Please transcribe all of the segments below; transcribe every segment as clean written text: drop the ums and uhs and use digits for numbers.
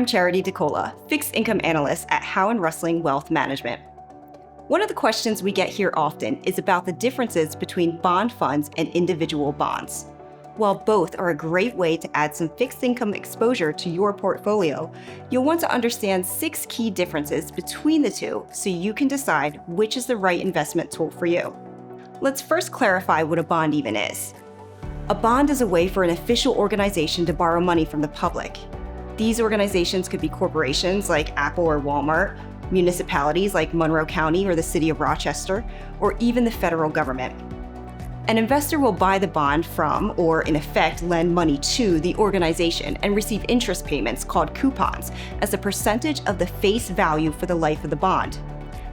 I'm Charity DeCola, fixed income analyst at Howe & Rustling Wealth Management. One of the questions we get here often is about the differences between bond funds and individual bonds. While both are a great way to add some fixed income exposure to your portfolio, you'll want to understand 6 key differences between the two so you can decide which is the right investment tool for you. Let's first clarify what a bond even is. A bond is a way for an official organization to borrow money from the public. These organizations could be corporations like Apple or Walmart, municipalities like Monroe County or the City of Rochester, or even the federal government. An investor will buy the bond from, or in effect lend money to, the organization and receive interest payments called coupons as a percentage of the face value for the life of the bond.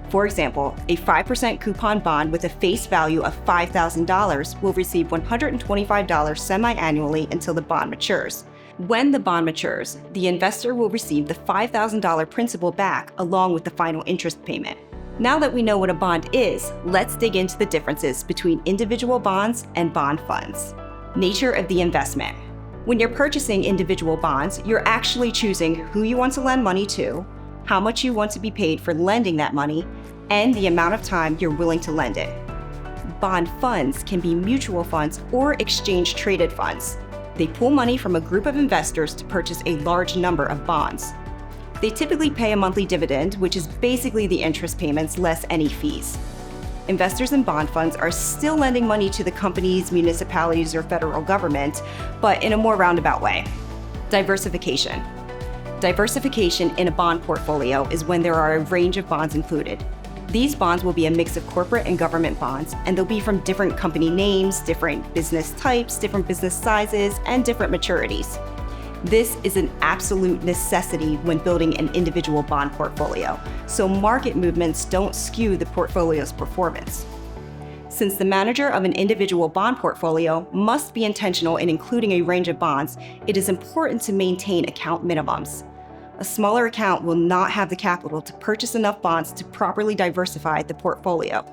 For example, a 5% coupon bond with a face value of $5,000 will receive $125 semi-annually until the bond matures. When the bond matures, the investor will receive the $5,000 principal back along with the final interest payment. Now that we know what a bond is, let's dig into the differences between individual bonds and bond funds. Nature of the investment. When you're purchasing individual bonds, you're actually choosing who you want to lend money to, how much you want to be paid for lending that money, and the amount of time you're willing to lend it. Bond funds can be mutual funds or exchange-traded funds. They pool money from a group of investors to purchase a large number of bonds. They typically pay a monthly dividend, which is basically the interest payments less any fees. Investors in bond funds are still lending money to the companies, municipalities, or federal government, but in a more roundabout way. Diversification. Diversification in a bond portfolio is when there are a range of bonds included. These bonds will be a mix of corporate and government bonds, and they'll be from different company names, different business types, different business sizes, and different maturities. This is an absolute necessity when building an individual bond portfolio, so market movements don't skew the portfolio's performance. Since the manager of an individual bond portfolio must be intentional in including a range of bonds, it is important to maintain account minimums. A smaller account will not have the capital to purchase enough bonds to properly diversify the portfolio.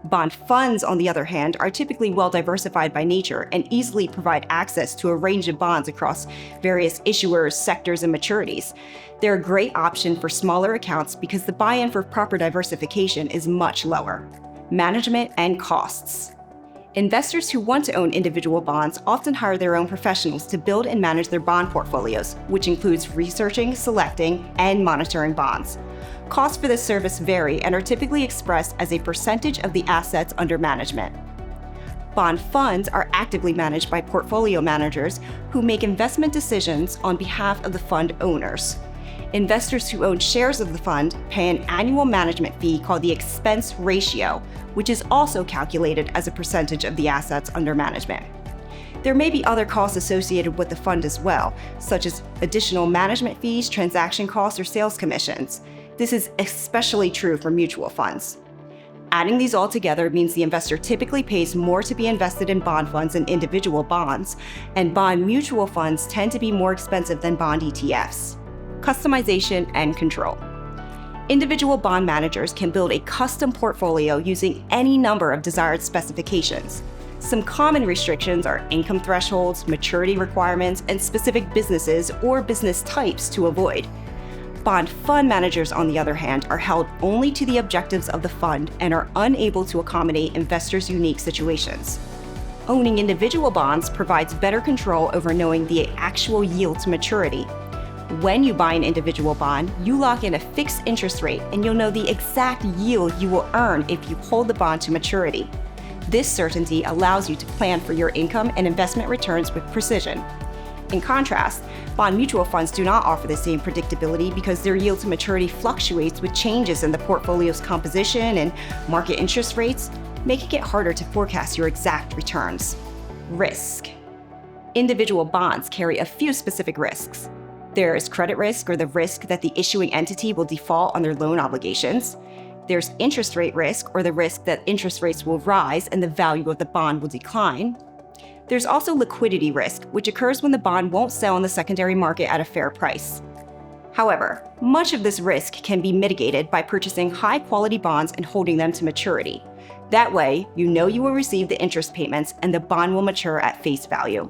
Bond funds, on the other hand, are typically well diversified by nature and easily provide access to a range of bonds across various issuers, sectors, and maturities. They're a great option for smaller accounts because the buy-in for proper diversification is much lower. Management and costs. Investors who want to own individual bonds often hire their own professionals to build and manage their bond portfolios, which includes researching, selecting, and monitoring bonds. Costs for this service vary and are typically expressed as a percentage of the assets under management. Bond funds are actively managed by portfolio managers who make investment decisions on behalf of the fund owners. Investors who own shares of the fund pay an annual management fee called the expense ratio, which is also calculated as a percentage of the assets under management. There may be other costs associated with the fund as well, such as additional management fees, transaction costs, or sales commissions. This is especially true for mutual funds. Adding these all together means the investor typically pays more to be invested in bond funds than individual bonds, and bond mutual funds tend to be more expensive than bond ETFs. Customization and control. Individual bond managers can build a custom portfolio using any number of desired specifications. Some common restrictions are income thresholds, maturity requirements, and specific businesses or business types to avoid. Bond fund managers, on the other hand, are held only to the objectives of the fund and are unable to accommodate investors' unique situations. Owning individual bonds provides better control over knowing the actual yield to maturity. When you buy an individual bond, you lock in a fixed interest rate and you'll know the exact yield you will earn if you hold the bond to maturity. This certainty allows you to plan for your income and investment returns with precision. In contrast, bond mutual funds do not offer the same predictability because their yield to maturity fluctuates with changes in the portfolio's composition and market interest rates, making it harder to forecast your exact returns. Risk. Individual bonds carry a few specific risks. There is credit risk, or the risk that the issuing entity will default on their loan obligations. There's interest rate risk, or the risk that interest rates will rise and the value of the bond will decline. There's also liquidity risk, which occurs when the bond won't sell in the secondary market at a fair price. However, much of this risk can be mitigated by purchasing high-quality bonds and holding them to maturity. That way, you know you will receive the interest payments and the bond will mature at face value.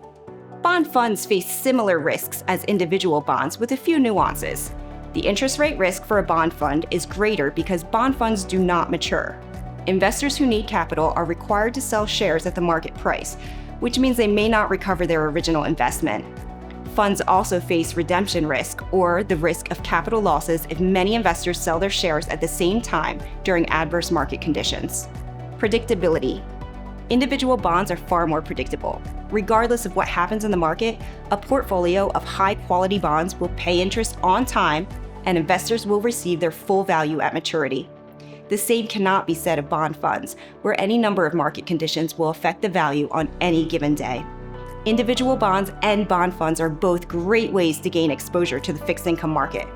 Bond funds face similar risks as individual bonds with a few nuances. The interest rate risk for a bond fund is greater because bond funds do not mature. Investors who need capital are required to sell shares at the market price, which means they may not recover their original investment. Funds also face redemption risk, or the risk of capital losses if many investors sell their shares at the same time during adverse market conditions. Predictability. Individual bonds are far more predictable. Regardless of what happens in the market, a portfolio of high-quality bonds will pay interest on time, and investors will receive their full value at maturity. The same cannot be said of bond funds, where any number of market conditions will affect the value on any given day. Individual bonds and bond funds are both great ways to gain exposure to the fixed income market.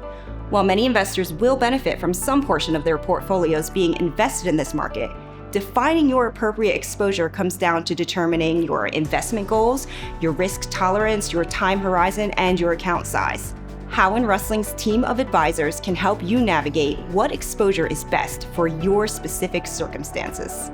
While many investors will benefit from some portion of their portfolios being invested in this market, defining your appropriate exposure comes down to determining your investment goals, your risk tolerance, your time horizon, and your account size. Howe & Russling's team of advisors can help you navigate what exposure is best for your specific circumstances.